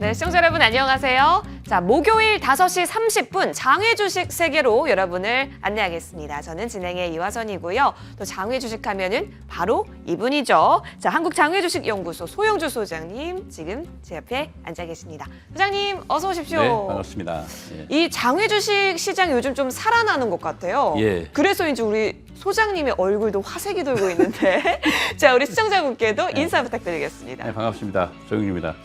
네, 시청자 여러분 안녕하세요. 자, 목요일 5시 30분 장외 주식 세계로 여러분을 안내하겠습니다. 저는 진행의 이화선이고요. 또 장외 주식 하면은 바로 이분이죠. 자, 한국장외주식연구소 소영주 소장님 지금 제 옆에 앉아 계십니다. 소장님 어서 오십시오. 네, 반갑습니다. 예. 이 장외 주식 시장이 요즘 좀 살아나는 것 같아요. 예. 그래서인지 우리 소장님의 얼굴도 화색이 돌고 있는데 자, 우리 시청자분께도 인사 부탁드리겠습니다. 네, 반갑습니다. 조영주입니다.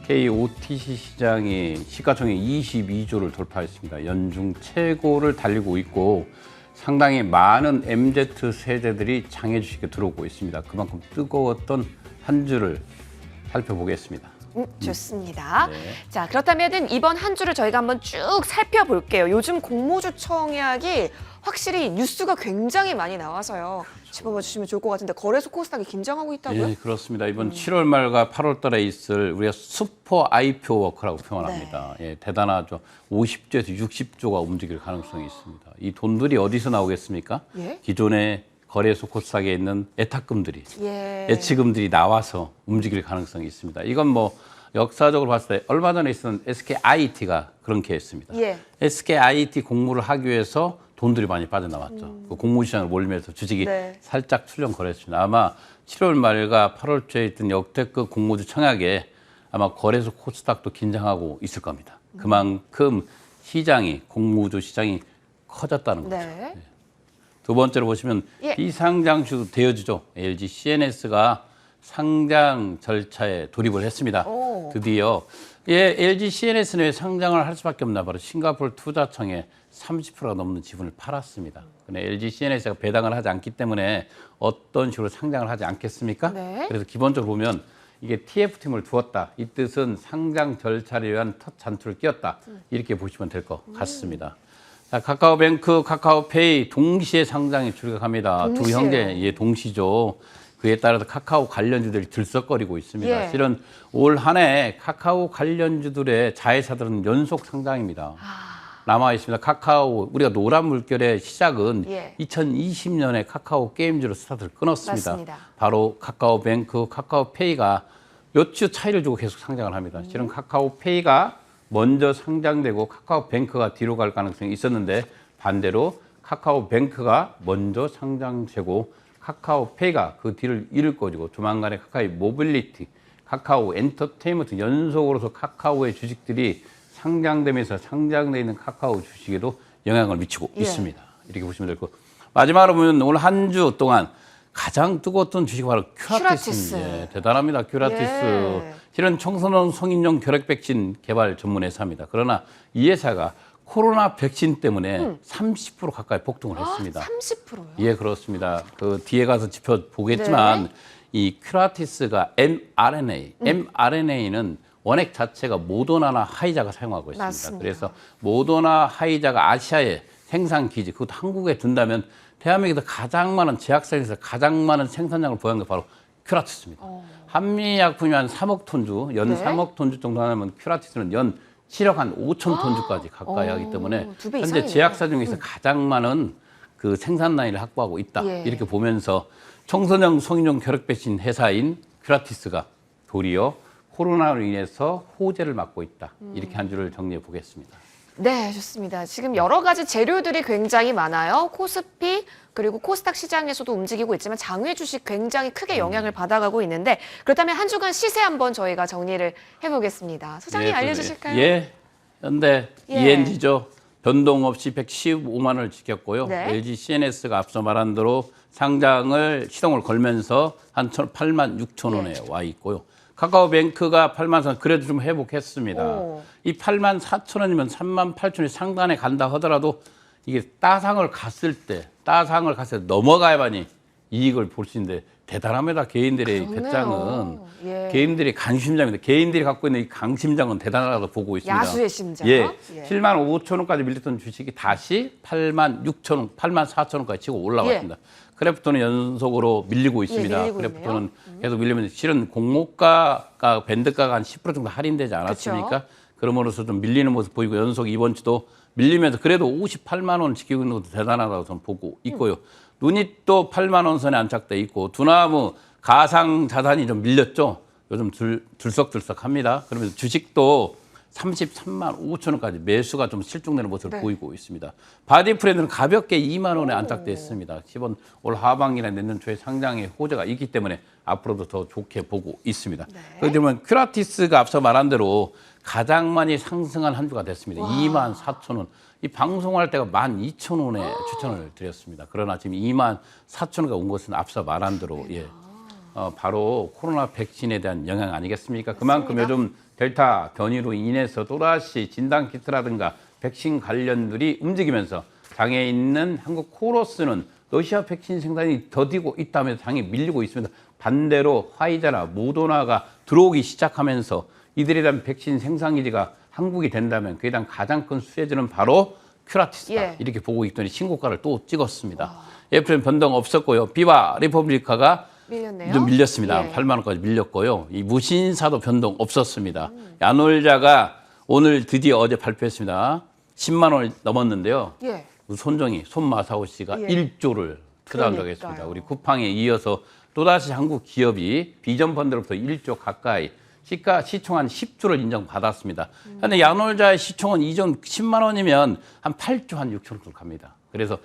KOTC 시장이 시가총액 22조를 돌파했습니다. 연중 최고를 달리고 있고 상당히 많은 MZ 세대들이 장외 주식에 들어오고 있습니다. 그만큼 뜨거웠던 한 주를 살펴보겠습니다. 좋습니다. 네. 자, 그렇다면 이번 한 주를 저희가 한번 쭉 살펴볼게요. 요즘 공모주 청약이 확실히 뉴스가 굉장히 많이 나와서요. 짚어봐 주시면 좋을 것 같은데 거래소 코스닥이 긴장하고 있다고요? 예, 그렇습니다. 이번 7월 말과 8월 달에 있을 우리가 슈퍼 IPO 워크라고 표현합니다. 예, 대단하죠. 50조에서 60조가 움직일 가능성이 있습니다. 이 돈들이 어디서 나오겠습니까? 예? 기존의 거래소 코스닥에 있는 예탁금들이, 예. 예치금들이 나와서 움직일 가능성이 있습니다. 이건 뭐 역사적으로 봤을 때 얼마 전에 있었던 SKIT가 그런 케이스입니다. 예. SKIT 공모를 하기 위해서 돈들이 많이 빠져나왔죠. 그 공모시장을 몰면서 주식이 네. 살짝 출렁 거렸습니다. 아마 7월 말과 8월 초에 있던 역대급 공모주 청약에 아마 거래소 코스닥도 긴장하고 있을 겁니다. 그만큼 시장이, 공모주 시장이 커졌다는 거죠. 네. 두 번째로 보시면 예. 비상장주 대여주죠. LG CNS가 상장 절차에 돌입을 했습니다. 오. 드디어 LG CNS는 왜 상장을 할 수밖에 없나 바로 싱가포르 투자청에 30%가 넘는 지분을 팔았습니다. 근데 LG CNS가 배당을 하지 않기 때문에 어떤 식으로 상장을 하지 않겠습니까? 네. 그래서 기본적으로 보면 이게 TF팀을 두었다. 이 뜻은 상장 절차를 위한 첫 잔투를 끼웠다. 이렇게 보시면 될 것 같습니다. 자, 카카오뱅크, 카카오페이 동시에 상장에 출격합니다. 두 동시에요? 형제 예, 동시죠. 그에 따라서 카카오 관련주들이 들썩거리고 있습니다. 예. 실은 올 한 해 카카오 관련주들의 자회사들은 연속 상장입니다. 남아 있습니다. 카카오 우리가 노란 물결의 시작은 예. 2020년에 카카오 게임즈로 스타트를 끊었습니다. 맞습니다. 바로 카카오뱅크, 카카오페이가 몇 주 차이를 두고 계속 상장을 합니다. 실은 카카오페이가 먼저 상장되고 카카오뱅크가 뒤로 갈 가능성이 있었는데 반대로 카카오뱅크가 먼저 상장되고 카카오페이가 그 뒤를 이을 거지고 조만간에 카카오 모빌리티, 카카오 엔터테인먼트 연속으로서 카카오의 주식들이 상장되면서 상장돼 있는 카카오 주식에도 영향을 미치고 예. 있습니다. 이렇게 보시면 될 것. 마지막으로 보면 오늘 한 주 동안 가장 뜨거웠던 주식이 바로 큐라티스입니다. 예, 대단합니다. 큐라티스. 예. 실은 청소년 성인용 결핵 백신 개발 전문 회사입니다. 그러나 이 회사가 코로나 백신 때문에 30% 가까이 폭등을 했습니다. 30%요? 예, 그렇습니다. 그 뒤에 가서 짚어보겠지만 네. 이 큐라티스가 mRNA는 원액 자체가 모더나나 화이자가 사용하고 있습니다. 맞습니다. 그래서 모더나 화이자가 아시아에 생산 기지, 그것도 한국에 둔다면 대한민국에서 가장 많은 제약사에서 가장 많은 생산량을 보유한 게 바로 큐라티스입니다. 한미약품이 한 3억 톤주, 연 네. 3억 톤주 정도 하면 큐라티스는 연 7억 한 5천 톤주까지 가까이 하기 때문에 두배 현재 이상이네요. 제약사 중에서 가장 많은 그 생산 라인을 확보하고 있다. 예. 이렇게 보면서 청소년 성인용 결핵 백신 회사인 큐라티스가 도리어 코로나로 인해서 호재를 맞고 있다. 이렇게 한 주를 정리해 보겠습니다. 네, 좋습니다. 지금 여러 가지 재료들이 굉장히 많아요. 코스피 그리고 코스닥 시장에서도 움직이고 있지만 장외 주식 굉장히 크게 영향을 받아가고 있는데 그렇다면 한 주간 시세 한번 저희가 정리를 해보겠습니다. 소장님 알려주실까요? 예, 현대 예. ENG죠. 변동 없이 115만 원을 지켰고요. 네. LG CNS가 앞서 말한 대로 상장을 시동을 걸면서 한 8만 6천 원에 와 있고요. 카카오뱅크가 8만 4천 원, 그래도 좀 회복했습니다. 오. 이 8만 4천 원이면 3만 8천 원이 상단에 간다 하더라도 이게 따상을 갔을 때 넘어가야만이 이익을 볼 수 있는데 대단합니다. 개인들의 그러네요. 배짱은 예. 개인들의 강심장입니다. 개인들이 갖고 있는 이 강심장은 대단하다고 보고 있습니다. 야수의 심장. 예, 예. 7만 5천 원까지 밀렸던 주식이 다시 8만 6천 원, 8만 4천 원까지 치고 올라왔습니다. 크래프톤은 연속으로 밀리고 있습니다. 밀리고 크래프톤은 계속 밀리면서 실은 공모가가 밴드가가 한 10% 정도 할인되지 않았습니까? 그쵸. 그러므로서 좀 밀리는 모습 보이고 연속 이번 주도 밀리면서 그래도 58만 원 지키고 있는 것도 대단하다고 저는 보고 있고요. 눈이 또 8만 원 선에 안착돼 있고 두나무 가상 자산이 좀 밀렸죠. 요즘 들썩들썩합니다. 그러면서 주식도 33만 5천 원까지 매수가 좀 실종되는 모습을 네. 보이고 있습니다. 바디 프렌드는 가볍게 2만 원에 안착돼 있습니다. 기본 올 하반기나 내년 초에 상장의 호재가 있기 때문에 앞으로도 더 좋게 보고 있습니다. 네. 그렇기 때문에 큐라티스가 앞서 말한 대로 가장 많이 상승한 한 주가 됐습니다. 2만 4천 원. 이 방송할 때가 12,000원에 추천을 드렸습니다. 그러나 지금 2만 4천 원가 온 것은 앞서 말한 대로 예. 바로 코로나 백신에 대한 영향 아니겠습니까? 그만큼 요즘 델타 변이로 인해서 또다시 진단키트라든가 백신 관련들이 움직이면서 장에 있는 한국 코러스는 러시아 백신 생산이 더디고 있다면서 장이 밀리고 있습니다. 반대로 화이자나 모더나가 들어오기 시작하면서 이들에 대한 백신 생산 기지가 한국이 된다면 그에 대한 가장 큰 수혜자는 바로 큐라티스다. 예. 이렇게 보고 있더니 신고가를 또 찍었습니다. 애플은 변동 없었고요. 비바 리퍼블리카가 밀렸네요. 좀 밀렸습니다. 예. 8만 원까지 밀렸고요. 이 무신사도 변동 없었습니다. 야놀자가 오늘 드디어 어제 발표했습니다. 10만 원을 넘었는데요. 예. 손정희, 손마사오 씨가 예. 1조를 투자한다고 했습니다. 그러니까요. 우리 쿠팡에 이어서 또다시 한국 기업이 비전 펀드로부터 1조 가까이 시총 한 10조를 인정받았습니다. 그런데 야놀자의 시총은 이전 10만 원이면 한 8조 한 6천 원 갑니다. 그래서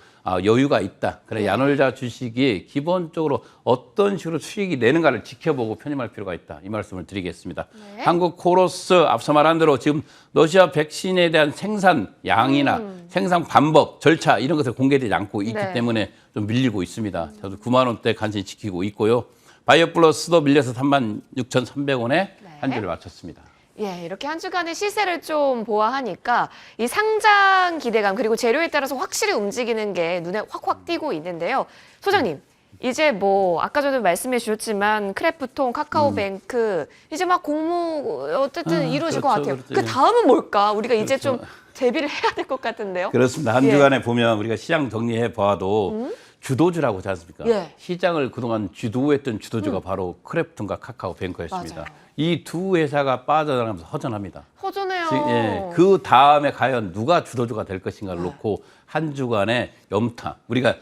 여유가 있다. 그래 야놀자 주식이 기본적으로 어떤 식으로 수익이 내는가를 지켜보고 편입할 필요가 있다. 이 말씀을 드리겠습니다. 네. 한국 코러스 앞서 말한 대로 지금 러시아 백신에 대한 생산 양이나 생산 방법, 절차 이런 것을 공개되지 않고 있기 네. 때문에 좀 밀리고 있습니다. 저도 9만 원대 간신히 지키고 있고요. 바이오플러스도 밀려서 36,300원에 한 주를 마쳤습니다. 예, 이렇게 한 주간의 시세를 좀 보아하니까 이 상장 기대감 그리고 재료에 따라서 확실히 움직이는 게 눈에 확확 띄고 있는데요. 소장님, 이제 뭐 아까 전에 말씀해 주셨지만 크래프톤, 카카오뱅크 이제 막 공모 어쨌든 이루어질 그렇죠, 것 같아요. 그렇죠. 그 다음은 뭘까? 우리가 이제 그렇죠. 좀 대비를 해야 될 것 같은데요. 그렇습니다. 한 예. 주간에 보면 우리가 시장 정리해 봐도 주도주라고 하지 않습니까? 예. 시장을 그동안 주도했던 주도주가 바로 크래프톤과 카카오뱅크였습니다. 맞아요. 이 두 회사가 빠져나가면서 허전합니다. 허전해요. 예, 그 다음에 과연 누가 주도주가 될 것인가를 놓고 한 주간의 염탐 우리가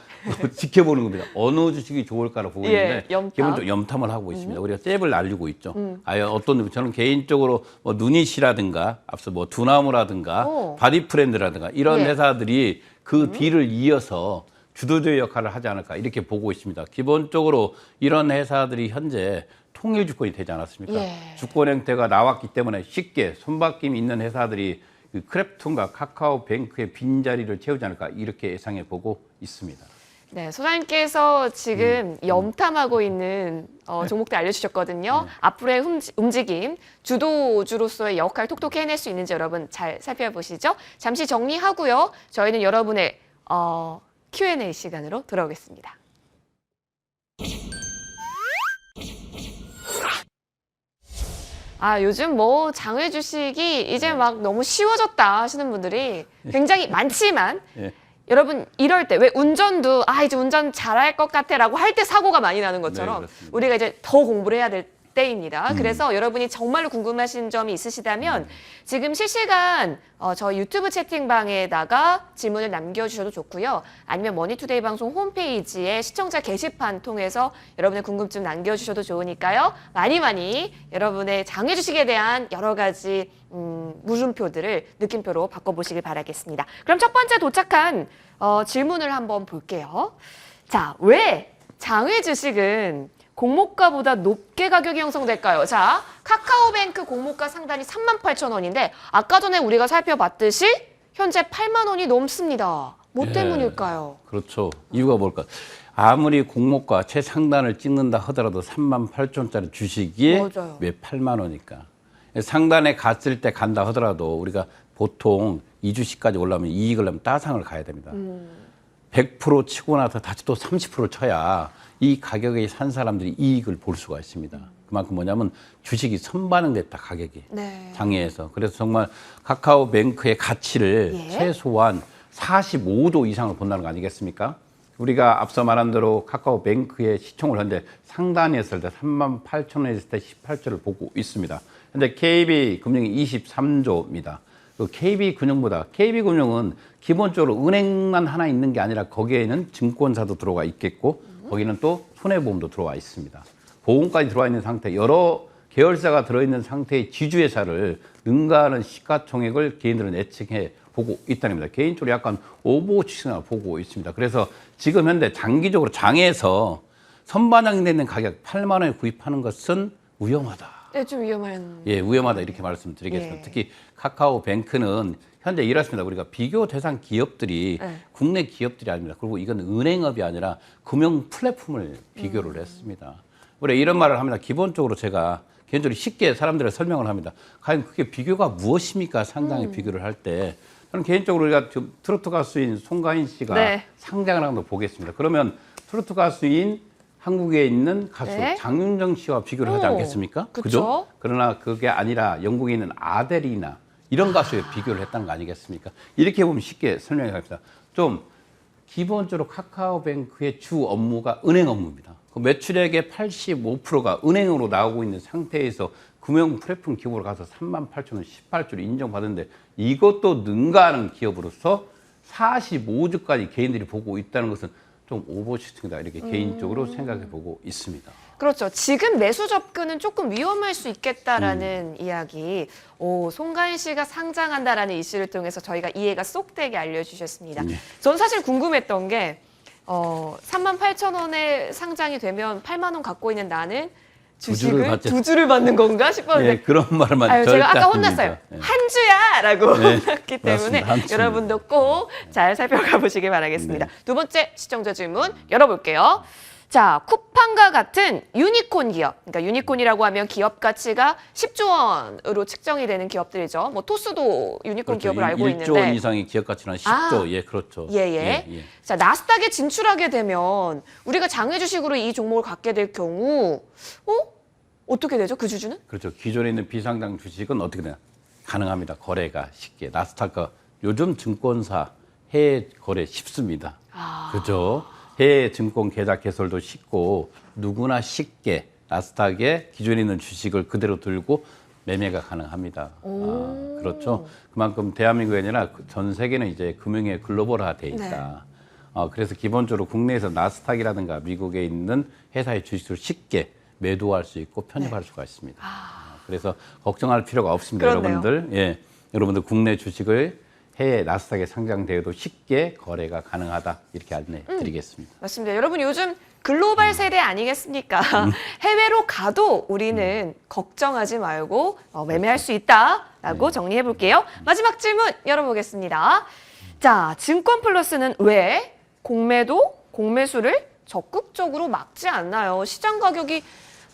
지켜보는 겁니다. 어느 주식이 좋을까를 보고 예, 있는데 염탐. 기본적으로 염탐을 하고 있습니다. 우리가 잽을 날리고 있죠. 과연 어떤 저는 개인적으로 뭐 누닛이라든가 앞서 뭐 두나무라든가 오. 바디프렌드라든가 이런 예. 회사들이 그 뒤를 이어서 주도주의 역할을 하지 않을까 이렇게 보고 있습니다. 기본적으로 이런 회사들이 현재 통일 주권이 되지 않았습니까? 예. 주권 형태가 나왔기 때문에 쉽게 손바뀜이 있는 회사들이 그 크래프톤과 카카오뱅크의 빈자리를 채우지 않을까 이렇게 예상해 보고 있습니다. 네, 소장님께서 지금 염탐하고 있는 종목들 알려주셨거든요. 앞으로의 움직임, 주도주로서의 역할 톡톡히 해낼 수 있는지 여러분 잘 살펴보시죠. 잠시 정리하고요. 저희는 여러분의 Q&A 시간으로 돌아오겠습니다. 요즘 뭐 장외 주식이 이제 막 너무 쉬워졌다 하시는 분들이 굉장히 많지만 예. 여러분 이럴 때 왜 운전도 이제 운전 잘할 것 같아라고 할 때 사고가 많이 나는 것처럼 네, 그렇습니다. 우리가 이제 더 공부를 해야 될 때입니다. 그래서 여러분이 정말로 궁금하신 점이 있으시다면 지금 실시간 저희 유튜브 채팅방에다가 질문을 남겨주셔도 좋고요. 아니면 머니투데이 방송 홈페이지에 시청자 게시판 통해서 여러분의 궁금증 남겨주셔도 좋으니까요. 많이 여러분의 장외 주식에 대한 여러 가지 물음표들을 느낌표로 바꿔보시길 바라겠습니다. 그럼 첫 번째 도착한 질문을 한번 볼게요. 자, 왜 장외 주식은 공모가보다 높게 가격이 형성될까요? 자, 카카오뱅크 공모가 상단이 38,000원인데 아까 전에 우리가 살펴봤듯이 현재 8만 원이 넘습니다. 뭐 예. 때문일까요? 그렇죠. 이유가 뭘까? 아무리 공모가 최상단을 찍는다 하더라도 38,000원짜리 주식이 맞아요. 왜 8만 원일까? 상단에 갔을 때 간다 하더라도 우리가 보통 2주씩까지 올라오면 이익을 내면 따상을 가야 됩니다. 100% 치고 나서 다시 또 30% 쳐야 이 가격에 산 사람들이 이익을 볼 수가 있습니다. 그만큼 뭐냐면 주식이 선반영됐다, 가격이. 네. 장외에서. 그래서 정말 카카오뱅크의 가치를 예. 최소한 45조 이상을 본다는 거 아니겠습니까? 우리가 앞서 말한 대로 카카오뱅크의 시총을 현재 상단에 했을 때 38,000원에 있을 때 18조를 보고 있습니다. 현재 KB금융이 23조입니다. 그 KB금융보다 KB금융은 기본적으로 은행만 하나 있는 게 아니라 거기에는 증권사도 들어가 있겠고 거기는 또 손해보험도 들어와 있습니다. 보험까지 들어와 있는 상태 여러 계열사가 들어있는 상태의 지주회사를 능가하는 시가총액을 개인들은 예측해 보고 있다는 겁니다. 개인적으로 약간 오버워치 시그널을 보고 있습니다. 그래서 지금 현재 장기적으로 장에서 선반영되는 가격 8만 원에 구입하는 것은 위험하다. 네, 좀 위험한. 예, 위험하다 이렇게 말씀드리겠습니다. 예. 특히 카카오뱅크는 현재 이렇습니다. 우리가 비교 대상 기업들이 네. 국내 기업들이 아닙니다. 그리고 이건 은행업이 아니라 금융 플랫폼을 비교를 했습니다. 우리 이런 말을 합니다. 기본적으로 제가 개인적으로 쉽게 사람들에게 설명을 합니다. 과연 그게 비교가 무엇입니까? 상장의 비교를 할 때. 저는 개인적으로 우리가 지금 트로트 가수인 송가인 씨가 네. 상장을 한 거 보겠습니다. 그러면 트로트 가수인 한국에 있는 가수 네. 장윤정 씨와 비교를 하지 오, 않겠습니까? 그쵸. 그죠? 그러나 그게 아니라 영국에 있는 아델이나 이런 가수에 비교를 했다는 거 아니겠습니까? 이렇게 보면 쉽게 설명해 갑니다. 좀 기본적으로 카카오뱅크의 주 업무가 은행 업무입니다. 그 매출액의 85%가 은행으로 나오고 있는 상태에서 금융 플랫폼 기업으로 가서 38,000원 18주를 인정받았는데 이것도 능가하는 기업으로서 45주까지 개인들이 보고 있다는 것은 좀 오버슈팅이다 이렇게 개인적으로 생각해 보고 있습니다. 그렇죠. 지금 매수 접근은 조금 위험할 수 있겠다라는 이야기. 오, 송가인 씨가 상장한다라는 이슈를 통해서 저희가 이해가 쏙 되게 알려주셨습니다. 네. 전 사실 궁금했던 게 38,000원에 상장이 되면 8만 원 갖고 있는 나는 주식을 받지. 두 주를 받는 건가 싶었는데 예, 그런 말만 아유, 절대 제가 아까 안 혼났어요. 합니다. 예. 한 주야라고 네, 혼났기 때문에 맞습니다. 한 주입니다. 여러분도 꼭 잘 살펴가 보시길 바라겠습니다. 네. 두 번째 시청자 질문 열어볼게요. 자, 쿠팡과 같은 유니콘 기업, 그러니까 유니콘이라고 하면 기업 가치가 10조 원으로 측정이 되는 기업들이죠. 뭐 토스도 유니콘 그렇죠. 기업을 알고 1조 있는데. 원 이상의 기업 가치는 10조. 아, 예, 그렇죠. 예. 자, 나스닥에 진출하게 되면 우리가 장외 주식으로 이 종목을 갖게 될 경우, 어떻게 되죠? 그 주주는? 그렇죠. 기존에 있는 비상장 주식은 어떻게 되나? 가능합니다. 거래가 쉽게. 나스닥과 요즘 증권사 해외 거래 쉽습니다. 그죠? 해외 증권 계좌 개설도 쉽고 누구나 쉽게 나스닥에 기존에 있는 주식을 그대로 들고 매매가 가능합니다. 그렇죠. 그만큼 대한민국이 아니라 전 세계는 이제 금융의 글로벌화돼 있다. 그래서 기본적으로 국내에서 나스닥이라든가 미국에 있는 회사의 주식을 쉽게 매도할 수 있고 편입할 수가 있습니다. 그래서 걱정할 필요가 없습니다. 그렇네요. 여러분들. 예, 여러분들 국내 주식을 해외 나스닥에 상장되어도 쉽게 거래가 가능하다 이렇게 안내 드리겠습니다. 맞습니다. 여러분 요즘 글로벌 세대 아니겠습니까? 해외로 가도 우리는 걱정하지 말고 매매할 수 있다라고 정리해 볼게요. 마지막 질문 열어보겠습니다. 자, 증권 플러스는 왜 공매도, 공매수를 적극적으로 막지 않나요? 시장 가격이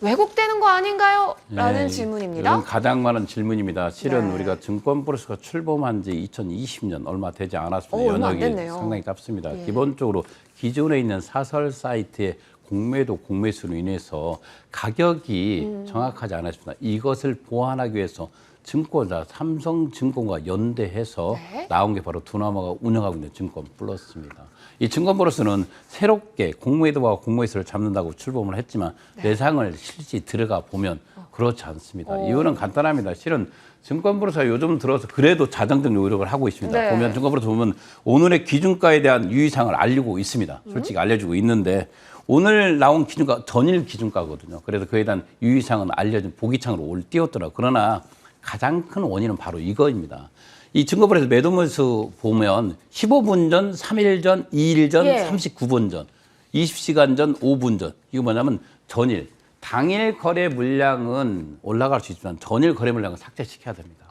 왜곡되는 거 아닌가요? 라는 질문입니다. 요즘 가장 많은 질문입니다. 실은 네. 우리가 증권 플러스가 출범한 지 2020년 얼마 되지 않았습니다. 얼마 안 연역이 됐네요. 상당히 짧습니다. 예. 기본적으로 기존에 있는 사설 사이트의 공매도 공매수로 인해서 가격이 정확하지 않았습니다. 이것을 보완하기 위해서 증권사 삼성증권과 연대해서 네. 나온 게 바로 두나마가 운영하고 있는 증권 플러스입니다. 이 증권 플러스는 새롭게 공매도와 공매수를 잡는다고 출범을 했지만 내상을 실제 들어가 보면 그렇지 않습니다. 이유는 간단합니다. 실은 증권 플러스가 요즘 들어서 그래도 자정적 노력을 하고 있습니다. 네. 보면 증권 플러스 보면 오늘의 기준가에 대한 유의사항을 알리고 있습니다. 솔직히 알려주고 있는데 오늘 나온 기준가 전일 기준가거든요. 그래서 그에 대한 유의사항은 알려진 보기창으로 띄웠더라고요. 그러나 가장 큰 원인은 바로 이거입니다. 이 증권플러스 매도 매수 보면 15분 전, 3일 전, 2일 전, 예. 39분 전, 20시간 전, 5분 전. 이거 뭐냐면 전일. 당일 거래 물량은 올라갈 수 있지만 전일 거래 물량은 삭제시켜야 됩니다.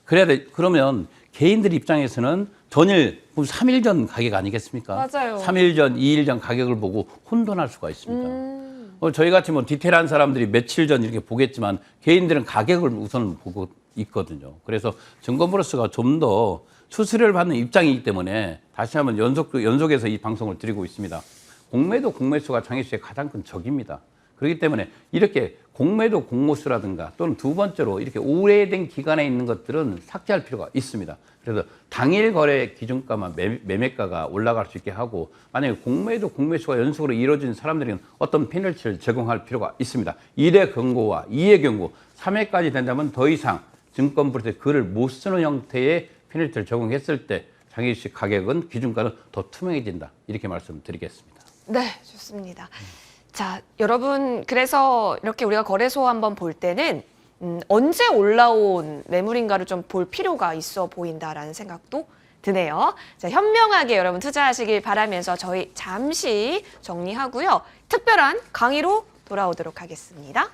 그래야 돼. 그러면 개인들 입장에서는 전일 3일 전 가격 아니겠습니까? 맞아요. 3일 전, 2일 전 가격을 보고 혼돈할 수가 있습니다. 저희 같이 뭐 디테일한 사람들이 며칠 전 이렇게 보겠지만 개인들은 가격을 우선 보고 있거든요. 그래서 증권 플러스가 좀 더 수수료를 받는 입장이기 때문에 다시 한번 연속해서 이 방송을 드리고 있습니다. 공매도 공매수가 장애수의 가장 큰 적입니다. 그렇기 때문에 이렇게 공매도 공모수라든가 또는 두 번째로 이렇게 오래된 기간에 있는 것들은 삭제할 필요가 있습니다. 그래서 당일 거래 기준가만 매매가가 올라갈 수 있게 하고 만약에 공매도 공매수가 연속으로 이루어진 사람들에게는 어떤 페널티를 제공할 필요가 있습니다. 1회 경고와 2회 경고, 3회까지 된다면 더 이상 증권 플러스에 글을 못 쓰는 형태의 페널티를 적용했을 때 장애주식 가격은 기준가는 더 투명해진다. 이렇게 말씀드리겠습니다. 네, 좋습니다. 자, 자, 여러분, 그래서 이렇게 우리가 거래소 한번 볼 때는 언제 올라온 매물인가를 좀 볼 필요가 있어 보인다라는 생각도 드네요. 자, 현명하게 여러분 투자하시길 바라면서 저희 잠시 정리하고요. 특별한 강의로 돌아오도록 하겠습니다.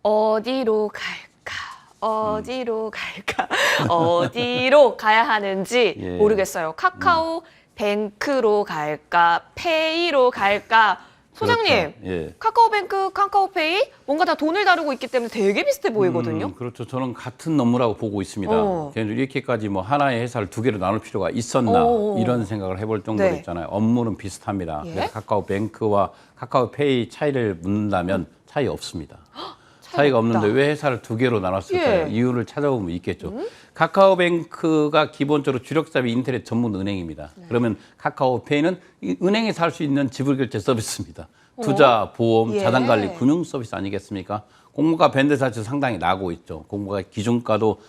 어디로 갈까? 어디로 갈까? 어디로 가야 하는지 예. 모르겠어요. 카카오 뱅크로 갈까? 페이로 갈까? 소장님, 그렇죠. 예. 카카오뱅크, 카카오페이 뭔가 다 돈을 다루고 있기 때문에 되게 비슷해 보이거든요. 그렇죠. 저는 같은 업무라고 보고 있습니다. 개인적으로 이렇게까지 뭐 하나의 회사를 두 개로 나눌 필요가 있었나 이런 생각을 해볼 정도로 네. 있잖아요. 업무는 비슷합니다. 예? 그래서 카카오뱅크와 카카오페이 차이를 묻는다면 차이 없습니다. 차이가 없는데 왜 회사를 두 개로 나눴을까요? 예. 이유를 찾아보면 있겠죠. 카카오뱅크가 기본적으로 주력사비 인터넷 전문 은행입니다. 그러면 카카오페이는 이 은행에서 할 수 있는 지불결제 서비스입니다. 투자, 보험, 예. 자산관리, 금융 서비스 아니겠습니까? 공모가 밴드 자체 상당히 나고 있죠. 공모가 기준가도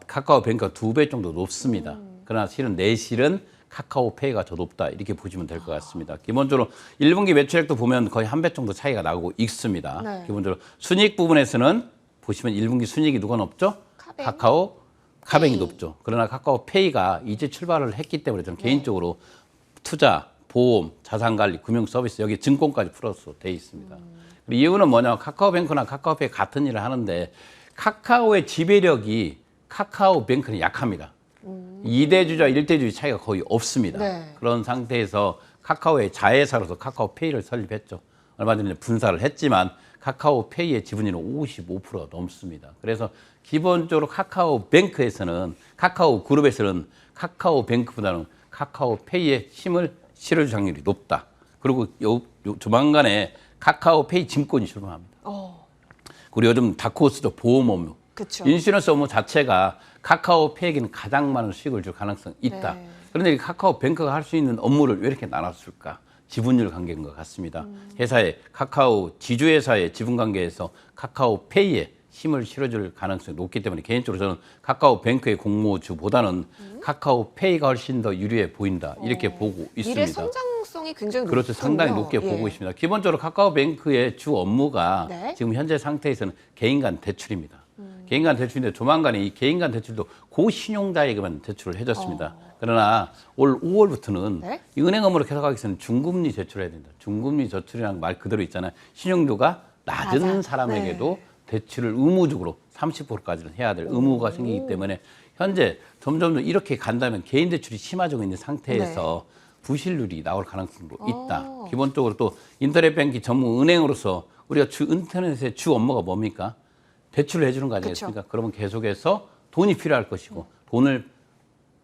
카카오뱅크가 2배 정도 높습니다. 그러나 내실은 카카오페이가 더 높다 이렇게 보시면 될 것 같습니다. 기본적으로 1분기 매출액도 보면 거의 한 배 정도 차이가 나고 있습니다. 네. 기본적으로 순이익 부분에서는 보시면 1분기 순이익이 누가 높죠? 카뱅이 높죠. 그러나 카카오페이가 이제 출발을 했기 때문에 저는 개인적으로 투자, 보험, 자산관리, 금융 서비스 여기 증권까지 풀어서 돼 있습니다. 그리고 이유는 뭐냐면 카카오뱅크나 카카오페이 같은 일을 하는데 카카오의 지배력이 카카오뱅크는 약합니다. 2대 주주와 1대 주주 차이가 거의 없습니다. 네. 그런 상태에서 카카오의 자회사로서 카카오페이를 설립했죠. 얼마 전에 분사를 했지만 카카오페이의 지분율은 55%가 넘습니다. 그래서 기본적으로 카카오뱅크에서는 카카오그룹에서는 카카오뱅크보다는 카카오페이의 힘을 실어줄 확률이 높다. 그리고 조만간에 카카오페이 증권이 출범합니다. 그리고 요즘 다크호스도 보험 업무, 그쵸. 인슈런스 업무 자체가 카카오페이에게는 가장 많은 수익을 줄 가능성이 있다. 네. 그런데 이 카카오뱅크가 할 수 있는 업무를 왜 이렇게 나눴을까? 지분율 관계인 것 같습니다. 회사의 카카오 지주회사의 지분 관계에서 카카오페이에 힘을 실어줄 가능성이 높기 때문에 개인적으로 저는 카카오뱅크의 공모주보다는 카카오페이가 훨씬 더 유리해 보인다 이렇게 보고 있습니다. 미래 성장성이 굉장히 그렇죠. 높군요. 상당히 높게 보고 있습니다. 기본적으로 카카오뱅크의 주 업무가 네. 지금 현재 상태에서는 개인 간 대출입니다. 개인 간 대출인데 조만간에 이 개인 간 대출도 고신용자에게만 대출을 해줬습니다. 그러나 올 5월부터는 네? 이 은행 업무를 계속하기 위해서는 중금리 대출을 해야 된다. 중금리 대출이라는 말 그대로 있잖아요. 신용도가 낮은 사람에게도 대출을 의무적으로 30%까지는 해야 될 의무가 생기기 때문에 현재 점점 이렇게 간다면 개인 대출이 심화되고 있는 상태에서 부실률이 나올 가능성도 있다. 기본적으로 또 인터넷 뱅킹 전문 은행으로서 우리가 인터넷의 주 업무가 뭡니까? 대출을 해주는 거 아니겠습니까? 그러면 계속해서 돈이 필요할 것이고 돈을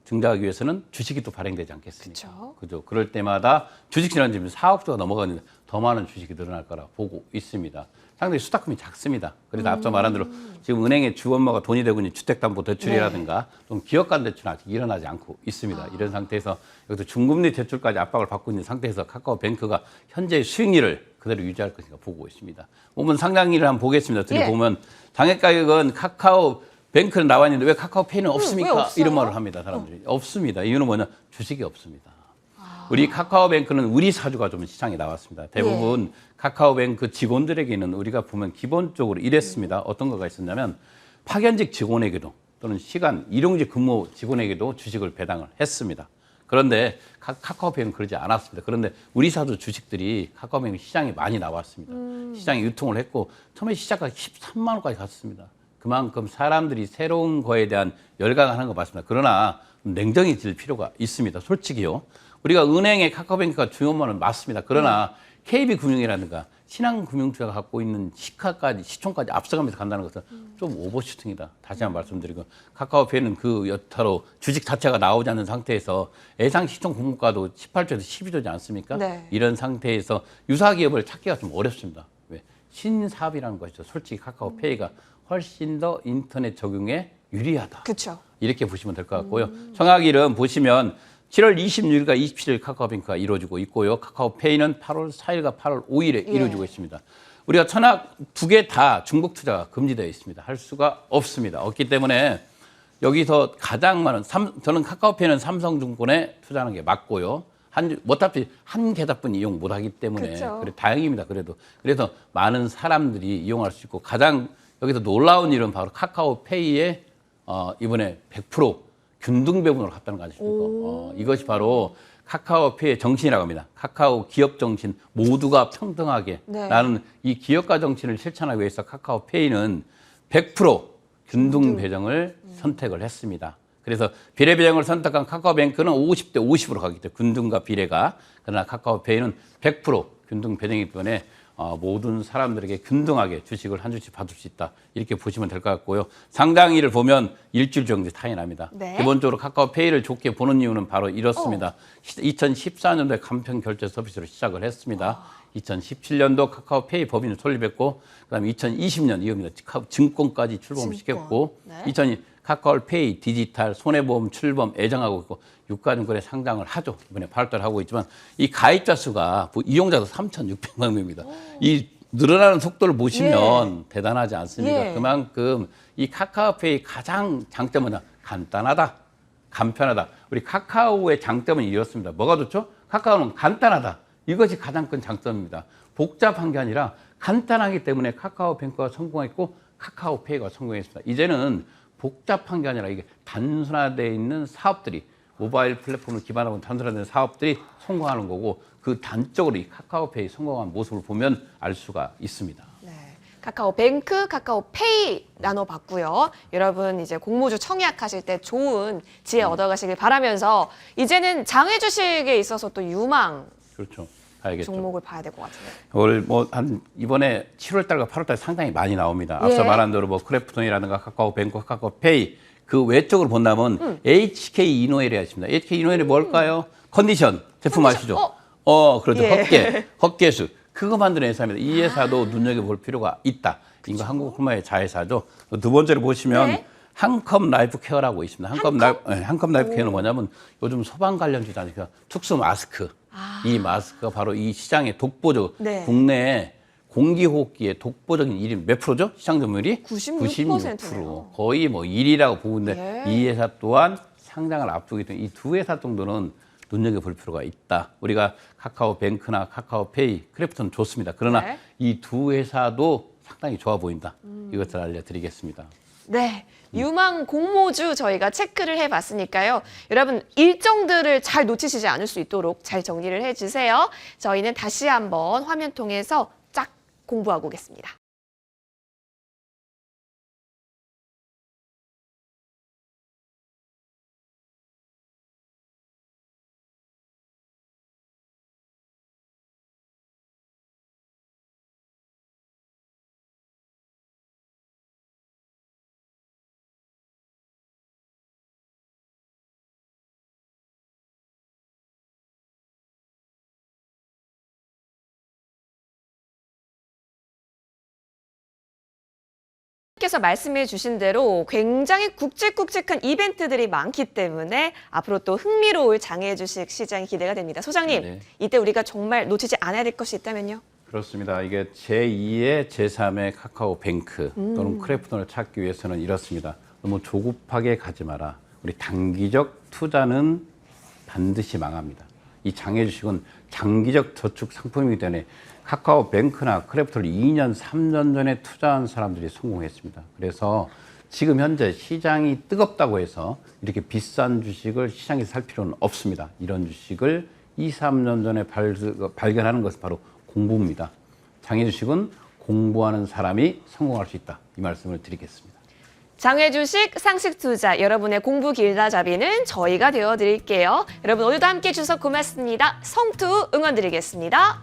증자하기 위해서는 주식이 또 발행되지 않겠습니까? 그죠? 그럴 때마다 주식 지난주면 4억조가 넘어가는데 더 많은 주식이 늘어날 거라 보고 있습니다. 상당히 수탁금이 작습니다. 그래서 앞서 말한 대로 지금 은행의 주 업무가 돈이 되고 있는 주택담보대출이라든가 또는 기업간 대출은 아직 일어나지 않고 있습니다. 이런 상태에서 여기서 중금리 대출까지 압박을 받고 있는 상태에서 카카오뱅크가 현재의 수익률을 그대로 유지할 것인가 보고 있습니다. 오늘 상장일을 한번 보겠습니다. 보면 장외 가격은 카카오뱅크는 나와 있는데 왜 카카오페이는 없습니까? 이런 말을 합니다. 사람들이. 없습니다. 이유는 뭐냐? 주식이 없습니다. 우리 카카오뱅크는 우리 사주가 좀 시장에 나왔습니다. 대부분 카카오뱅크 직원들에게는 우리가 보면 기본적으로 이랬습니다. 어떤 거가 있었냐면 파견직 직원에게도 또는 시간 일용직 근무 직원에게도 주식을 배당을 했습니다. 그런데 카카오페이는 그러지 않았습니다. 그런데 우리 사주 주식들이 카카오뱅크 시장에 많이 나왔습니다. 시장에 유통을 했고 처음에 시작가 13만 원까지 갔습니다. 그만큼 사람들이 새로운 거에 대한 열광을 하는 거 맞습니다. 그러나 냉정해질 필요가 있습니다. 솔직히요. 우리가 은행의 카카오뱅크가 주요 업무는 맞습니다. 그러나 KB금융이라든가 신한금융투자가 갖고 있는 시총까지 앞서가면서 간다는 것은 좀 오버슈팅이다. 다시 한번 말씀드리고 카카오페이는 그 여타로 주식 자체가 나오지 않는 상태에서 예상 시총 공모가도 18조에서 12조지 않습니까? 네. 이런 상태에서 유사 기업을 찾기가 좀 어렵습니다. 왜? 신사업이라는 것이죠. 솔직히 카카오페이가 훨씬 더 인터넷 적용에 유리하다. 그렇죠. 이렇게 보시면 될 것 같고요. 청약일은 보시면 7월 26일과 27일 카카오뱅크가 이루어지고 있고요. 카카오페이는 8월 4일과 8월 5일에 이루어지고 있습니다. 우리가 청약 두 개 다 중복 투자가 금지되어 있습니다. 할 수가 없습니다. 없기 때문에 여기서 가장 많은 저는 카카오페이는 삼성증권에 투자하는 게 맞고요. 어차피 한 계좌뿐 이용 못하기 때문에 그래 다행입니다. 그래서 많은 사람들이 이용할 수 있고 가장 여기서 놀라운 일은 바로 카카오페이의 이번에 100% 균등 배분으로 갔다는 거 아니십니까? 이것이 바로 카카오페이의 정신이라고 합니다. 카카오 기업 정신 모두가 평등하게 라는 이 기업가 정신을 실천하기 위해서 카카오페이는 100% 균등 배정을 선택을 했습니다. 그래서 비례 배정을 선택한 카카오뱅크는 50대 50으로 가기 때문에 균등과 비례가 그러나 카카오페이는 100% 균등 배정이기 때문에 모든 사람들에게 균등하게 주식을 한 주씩 받을 수 있다. 이렇게 보시면 될 것 같고요. 상장일을 보면 일주일 정도 차이 납니다. 네. 기본적으로 카카오페이를 좋게 보는 이유는 바로 이렇습니다. 2014년도에 간편 결제 서비스를 시작을 했습니다. 2017년도 카카오페이 법인을 설립했고 그다음에 2020년 이겁니다. 증권까지 출범을 시켰고 2002년 카카오페이 디지털 손해보험 출범 애정하고 있고 유가증권에 상장을 하죠. 이번에 8월달에 하고 있지만 이 가입자 수가 이용자도 3,600만 명입니다. 이 늘어나는 속도를 보시면 대단하지 않습니까? 그만큼 이 카카오페이 가장 장점은 간단하다, 간편하다. 우리 카카오의 장점은 이렇습니다. 뭐가 좋죠? 카카오는 간단하다. 이것이 가장 큰 장점입니다. 복잡한 게 아니라 간단하기 때문에 카카오뱅크가 성공했고 카카오페이가 성공했습니다. 이제는 복잡한 게 아니라 이게 단순화되어 있는 사업들이 모바일 플랫폼을 기반으로 단순화된 사업들이 성공하는 거고 그 단적으로 이 카카오페이 성공한 모습을 보면 알 수가 있습니다. 네, 카카오뱅크, 카카오페이 나눠봤고요. 여러분 이제 공모주 청약하실 때 좋은 지혜 얻어가시길 바라면서 이제는 장외 주식에 있어서 또 유망 그렇죠. 알겠죠. 종목을 봐야 될 것 같은데. 오늘 이번에 7월달과 8월달 상당히 많이 나옵니다. 앞서 말한 대로 크래프톤이라든가 카카오뱅크, 카카오페이 그 외적으로 본다면 HK 이노엘이 있습니다. HK 이노엘이 뭘까요? 컨디션 제품 아시죠? 그렇죠. 헛개수 그거 만드는 회사입니다. 이 회사도 눈여겨볼 필요가 있다. 이거 한국 푸마의 자회사죠. 두 번째로 보시면 한컵 라이프 케어라고 있습니다. 한컵 라이프 케어는 뭐냐면 요즘 소방 관련 주자니까 특수 마스크. 이 마스크가 바로 이 시장의 독보적 국내에 공기호흡기의 독보적인 1위 몇 프로죠? 시장 점유율이 96%. 거의 1위라고 보고 있는데 이 회사 또한 상장을 앞두고 있던 이 두 회사 정도는 눈여겨볼 필요가 있다. 우리가 카카오뱅크나 카카오페이, 크래프톤 좋습니다. 그러나 이 두 회사도 상당히 좋아 보인다. 이것을 알려드리겠습니다. 네. 유망 공모주 저희가 체크를 해봤으니까요. 여러분 일정들을 잘 놓치시지 않을 수 있도록 잘 정리를 해주세요. 저희는 다시 한번 화면 통해서 쫙 공부하고 오겠습니다. 께서 말씀해 주신 대로 굉장히 굵직굵직한 이벤트들이 많기 때문에 앞으로 또 흥미로울 장외 주식 시장이 기대가 됩니다. 소장님, 이때 우리가 정말 놓치지 않아야 될 것이 있다면요? 그렇습니다. 이게 제2의 제3의 카카오뱅크 또는 크래프톤을 찾기 위해서는 이렇습니다. 너무 조급하게 가지 마라. 우리 단기적 투자는 반드시 망합니다. 이 장외 주식은 장기적 저축 상품이기 때문에 카카오뱅크나 크래프톤을 2년, 3년 전에 투자한 사람들이 성공했습니다. 그래서 지금 현재 시장이 뜨겁다고 해서 이렇게 비싼 주식을 시장에서 살 필요는 없습니다. 이런 주식을 2, 3년 전에 발견하는 것은 바로 공부입니다. 장외 주식은 공부하는 사람이 성공할 수 있다. 이 말씀을 드리겠습니다. 장외 주식, 상식 투자, 여러분의 공부 길다잡이는 저희가 되어드릴게요. 여러분 오늘도 함께해 주셔서 고맙습니다. 성투 응원드리겠습니다.